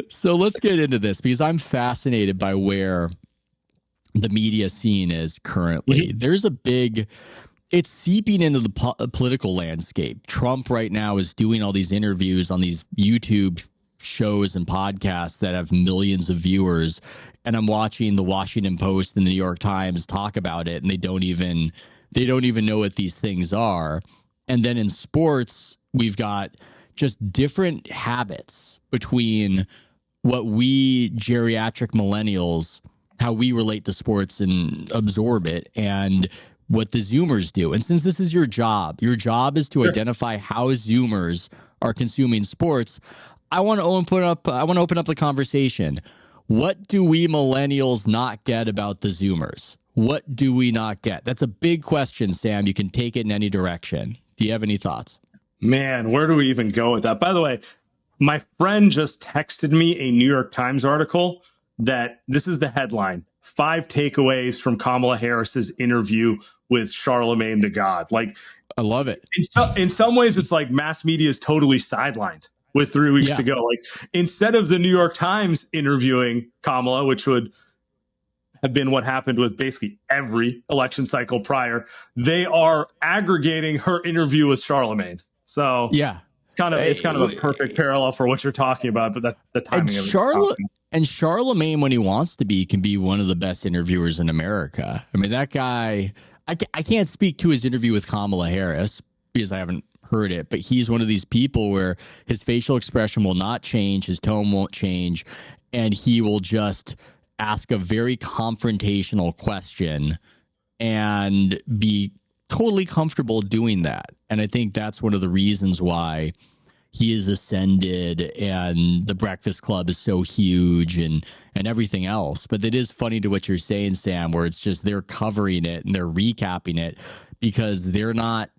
So let's get into this because I'm fascinated by where the media scene is currently. There's a big, it's seeping into the political landscape. Trump right now is doing all these interviews on these YouTube shows and podcasts that have millions of viewers. And I'm watching the Washington Post and the New York Times talk about it, and they don't even know what these things are. And then in sports, we've got just different habits between what we geriatric millennials, how we relate to sports and absorb it, and what the Zoomers do. And since this is your job is to identify how Zoomers are consuming sports. I want to open up the conversation. What do we millennials not get about the Zoomers? What do we not get? That's a big question, Sam. You can take it in any direction. Do you have any thoughts? Man, where do we even go with that? By the way, my friend just texted me a New York Times article that this is the headline: 5 takeaways from Kamala Harris's interview with Charlemagne the God. Like, I love it. In some ways, it's like mass media is totally sidelined with 3 weeks to go. Like, instead of the New York Times interviewing Kamala, which would have been what happened with basically every election cycle prior, they are aggregating her interview with Charlemagne. So yeah, it's kind of a perfect parallel for what you're talking about. But that's the timing of it. And Charlemagne, when he wants to be, can be one of the best interviewers in America. I mean, that guy, I can't speak to his interview with Kamala Harris because I haven't heard it, but he's one of these people where his facial expression will not change, his tone won't change, and he will just ask a very confrontational question and be totally comfortable doing that. And I think that's one of the reasons why he is ascended and the Breakfast Club is so huge and everything else. But it is funny to what you're saying, Sam, where it's just they're covering it and they're recapping it because they're not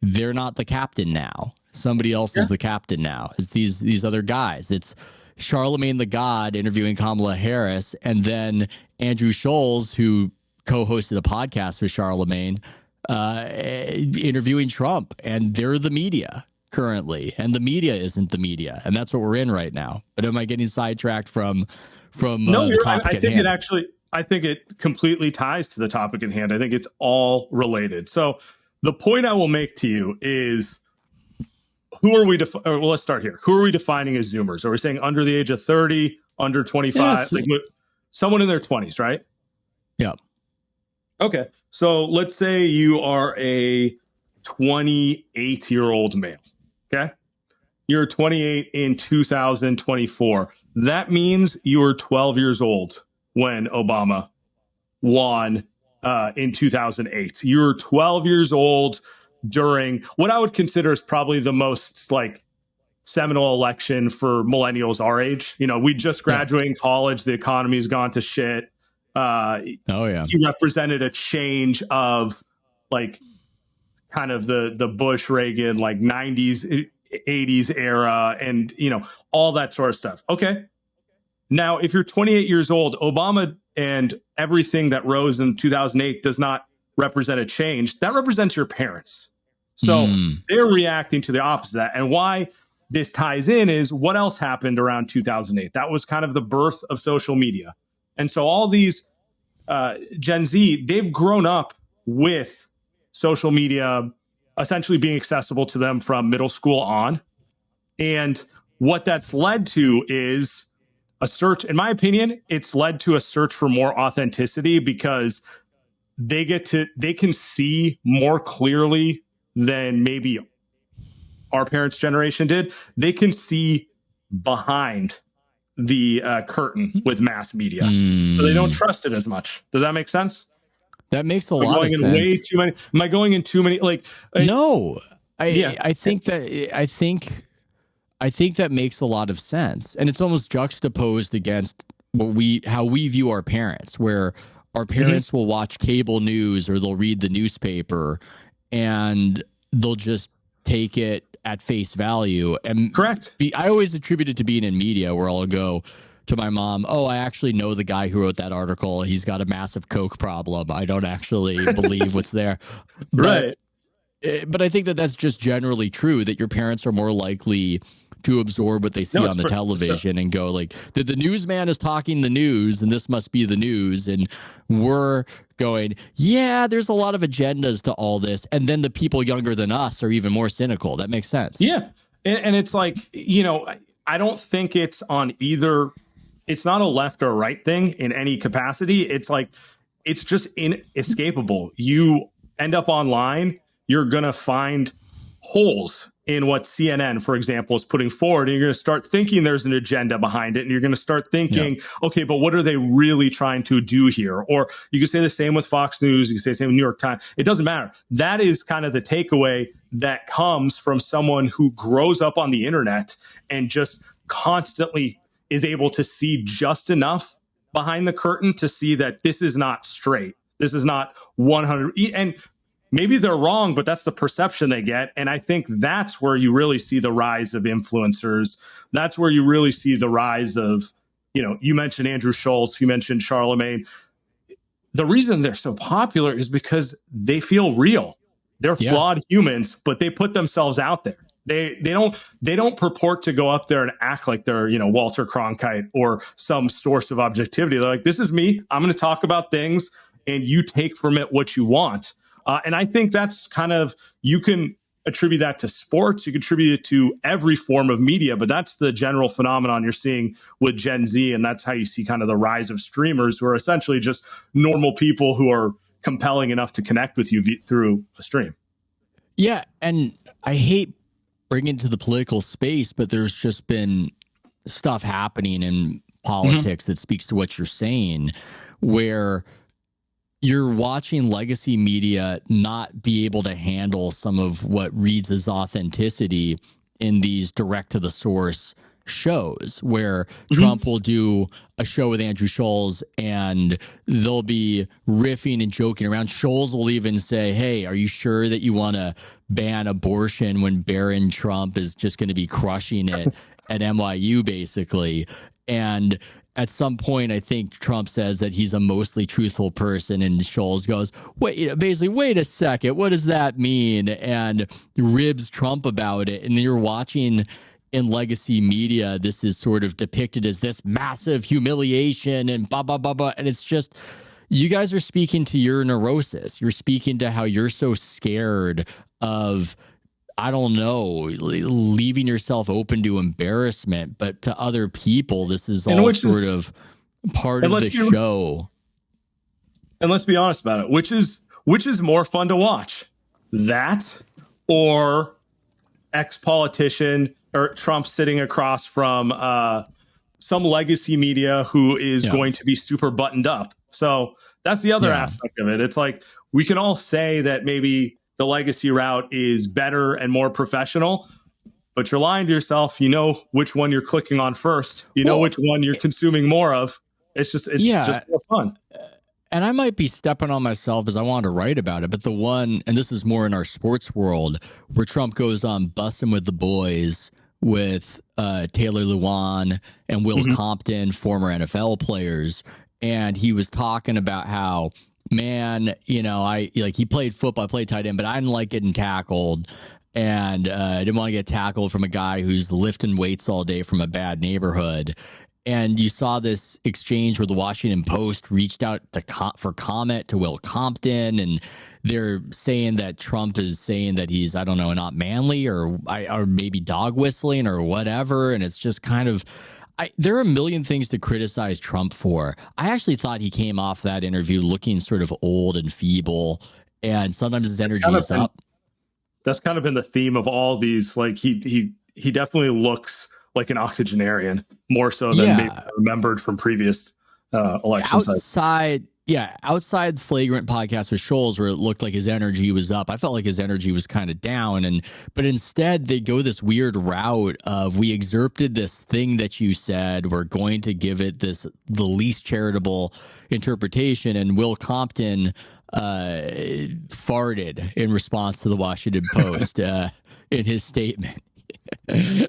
the captain now. Somebody else is the captain now. It's these other guys. It's Charlemagne the God interviewing Kamala Harris, and then Andrew Scholes, who co-hosted a podcast with Charlemagne, interviewing Trump. And they're the media currently, and the media isn't the media, and that's what we're in right now. But am I getting sidetracked from no, the topic I think hand? I think it completely ties to the topic at hand. I think it's all related. So the point I will make to you is, let's start here. Who are we defining as Zoomers? Are we saying under the age of 30, under 25, Yes. like someone in their 20s, right? Yeah. Okay. So let's say you are a 28-year-old male. Okay. You're 28 in 2024. That means you were 12 years old when Obama won in 2008. You were 12 years old during what I would consider is probably the most like seminal election for millennials our age. You know, we just graduated college. The economy's gone to shit. He represented a change of like kind of the Bush, Reagan, like 90s, 80s era, and, you know, all that sort of stuff. Okay. Now, if you're 28 years old, Obama and everything that rose in 2008 does not represent a change. That represents your parents. So they're reacting to the opposite of that. And why this ties in is what else happened around 2008. That was kind of the birth of social media. And so all these Gen Z, they've grown up with social media essentially being accessible to them from middle school on. And what that's led to is a search. In my opinion, it's led to a search for more authenticity because they can see more clearly than maybe our parents' generation did. They can see behind the curtain with mass media. So they don't trust it as much. Does that make sense? That makes a lot of sense. Way too many. Am I going in too many? Like, no, I think that makes a lot of sense, and it's almost juxtaposed against how we view our parents, where our parents will watch cable news or they'll read the newspaper, and they'll just take it at face value. And correct. I always attribute it to being in media, where I'll go to my mom, oh, I actually know the guy who wrote that article. He's got a massive coke problem. I don't actually believe what's there. Right. But I think that that's just generally true, that your parents are more likely to absorb what they see on the television and go like, the newsman is talking the news and this must be the news. And we're going, yeah, there's a lot of agendas to all this. And then the people younger than us are even more cynical. That makes sense. Yeah. And it's like, I don't think it's on either. It's not a left or right thing in any capacity. It's like, it's just inescapable. You end up online, you're going to find holes in what CNN, for example, is putting forward. And you're going to start thinking there's an agenda behind it. And you're going to start thinking, okay, but what are they really trying to do here? Or you can say the same with Fox News. You can say the same with New York Times. It doesn't matter. That is kind of the takeaway that comes from someone who grows up on the internet and just constantly is able to see just enough behind the curtain to see that this is not straight. This is not 100. And maybe they're wrong, but that's the perception they get. And I think that's where you really see the rise of influencers. That's where you really see the rise of, you mentioned Andrew Schultz, you mentioned Charlemagne. The reason they're so popular is because they feel real. They're flawed humans, but they put themselves out there. They don't purport to go up there and act like they're, Walter Cronkite or some source of objectivity. They're like, this is me. I'm going to talk about things and you take from it what you want. And I think that's kind of, you can attribute that to sports. You can attribute it to every form of media, but that's the general phenomenon you're seeing with Gen Z. And that's how you see kind of the rise of streamers who are essentially just normal people who are compelling enough to connect with you through a stream. Yeah. And I hate bringing it to the political space, but there's just been stuff happening in politics that speaks to what you're saying, where you're watching legacy media not be able to handle some of what reads as authenticity in these direct to the source shows, where Trump will do a show with Andrew Schultz and they'll be riffing and joking around. Schultz will even say, hey, are you sure that you want to ban abortion when Barron Trump is just going to be crushing it at NYU, basically? And at some point, I think Trump says that he's a mostly truthful person, and Schultz goes, wait, basically, wait a second, what does that mean? And ribs Trump about it. And you're watching in legacy media, this is sort of depicted as this massive humiliation and blah, blah, blah, blah. And it's just, you guys are speaking to your neurosis. You're speaking to how you're so scared of, I don't know, leaving yourself open to embarrassment. But to other people, this is all sort of part of the show. And let's be honest about it. Which is more fun to watch? That or ex-politician or Trump sitting across from some legacy media who is going to be super buttoned up. So that's the other aspect of it. It's like, we can all say that maybe the legacy route is better and more professional, but you're lying to yourself. You know which one you're clicking on first. You know which one you're consuming more of. It's just more fun. And I might be stepping on myself as I wanted to write about it, but the one, and this is more in our sports world, where Trump goes on Bussin' with the Boys with Taylor Lewan and Will Compton, former NFL players. And he was talking about how, man, he played football, played tight end, but I didn't like getting tackled. And I didn't want to get tackled from a guy who's lifting weights all day from a bad neighborhood. And you saw this exchange where the Washington Post reached out for comment to Will Compton, and they're saying that Trump is saying that he's, I don't know, not manly or maybe dog whistling or whatever. And it's just kind of, there are a million things to criticize Trump for. I actually thought he came off that interview looking sort of old and feeble, and sometimes his energy is up. That's kind of been the theme of all these. Like he definitely looks like an octogenarian, more so than maybe remembered from previous elections. Outside Flagrant podcast with Schultz, where it looked like his energy was up, I felt like his energy was kind of down. But instead, they go this weird route of, we excerpted this thing that you said, we're going to give it the least charitable interpretation. And Will Compton farted in response to the Washington Post in his statement. And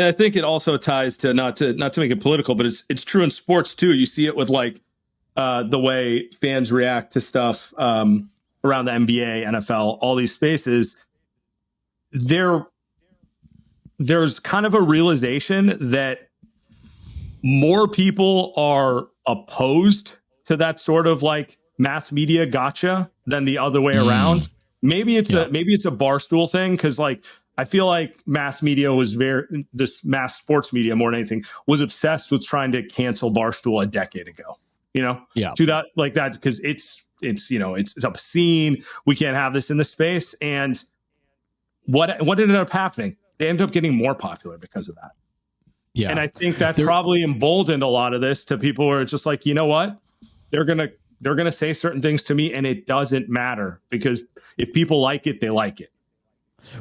I think it also ties to not to make it political, but it's true in sports too. You see it with the way fans react to stuff around the NBA, NFL, all these spaces. there's kind of a realization that more people are opposed to that sort of like mass media gotcha than the other way around. Maybe it's a Barstool thing, because like I feel like mass media was this mass sports media more than anything was obsessed with trying to cancel Barstool a decade ago. To that, like that, because it's obscene. We can't have this in the space. And what ended up happening? They ended up getting more popular because of that. Yeah. And I think that's probably emboldened a lot of this to people where it's just like, you know what? They're gonna say certain things to me and it doesn't matter, because if people like it, they like it.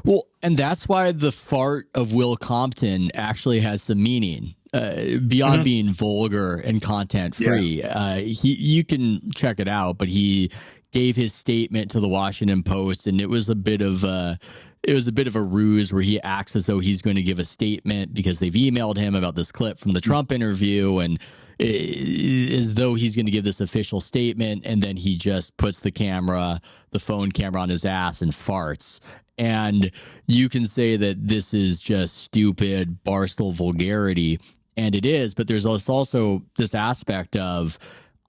Well, and that's why the fart of Will Compton actually has some meaning beyond being vulgar and content free. Yeah. You can check it out, but he gave his statement to the Washington Post, and it was a bit of a ruse where he acts as though he's going to give a statement because they've emailed him about this clip from the Trump interview, and as though he's going to give this official statement, and then he just puts the phone camera on his ass and farts. And you can say that this is just stupid Barstool vulgarity, and it is, but there's also this aspect of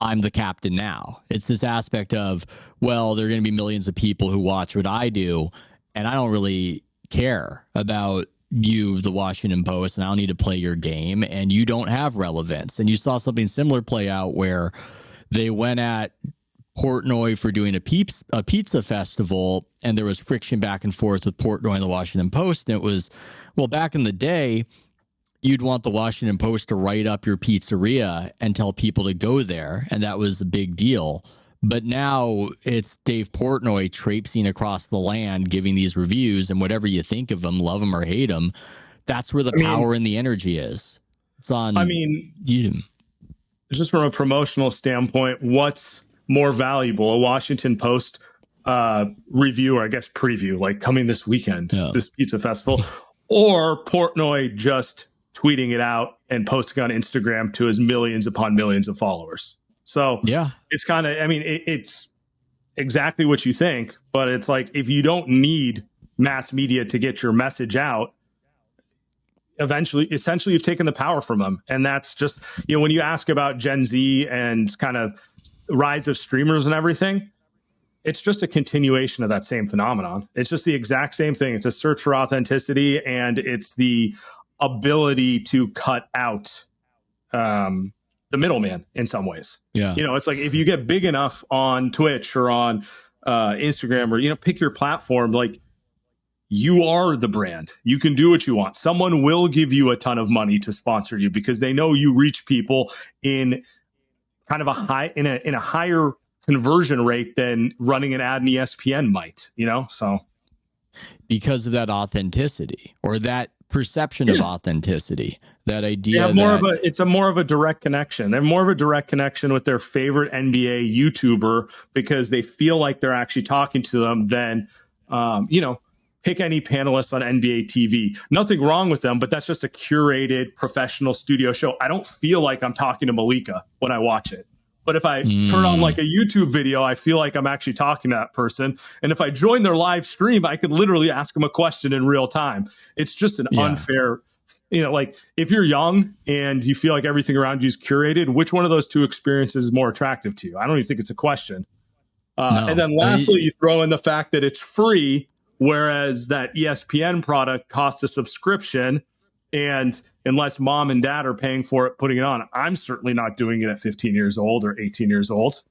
I'm the captain now. It's this aspect of, well, there are going to be millions of people who watch what I do, and I don't really care about you, the Washington Post, and I don't need to play your game, and you don't have relevance. And you saw something similar play out where they went at Portnoy for doing a pizza festival, and there was friction back and forth with Portnoy and the Washington Post. And it was, well, back in the day, you'd want the Washington Post to write up your pizzeria and tell people to go there, and that was a big deal. But now it's Dave Portnoy traipsing across the land, giving these reviews, and whatever you think of them, love them or hate them, that's where the power and the energy is. It's on. Just from a promotional standpoint, what's more valuable, a Washington Post review, or I guess preview, like coming this weekend, this pizza festival, or Portnoy just tweeting it out and posting on Instagram to his millions upon millions of followers? So it's kind of, it's exactly what you think, but it's like, if you don't need mass media to get your message out, essentially you've taken the power from them. And that's just, when you ask about Gen Z and kind of rise of streamers and everything, it's just a continuation of that same phenomenon. It's just the exact same thing. It's a search for authenticity, and it's the ability to cut out the middleman in some ways. Yeah. It's like, if you get big enough on Twitch or on Instagram, or, pick your platform, like, you are the brand. You can do what you want. Someone will give you a ton of money to sponsor you because they know you reach people in kind of a higher conversion rate than running an ad in ESPN might, so because of that authenticity, or that perception of authenticity, that idea. It's more of a direct connection. They're more of a direct connection with their favorite NBA YouTuber because they feel like they're actually talking to them than, pick any panelist on NBA TV. Nothing wrong with them, but that's just a curated professional studio show. I don't feel like I'm talking to Malika when I watch it. But if I turn on like a YouTube video, I feel like I'm actually talking to that person. And if I join their live stream, I could literally ask them a question in real time. It's just an unfair, like, if you're young and you feel like everything around you is curated, which one of those two experiences is more attractive to you? I don't even think it's a question. And then lastly, you throw in the fact that it's free, whereas that ESPN product costs a subscription. And unless mom and dad are paying for it, putting it on, I'm certainly not doing it at 15 years old or 18 years old.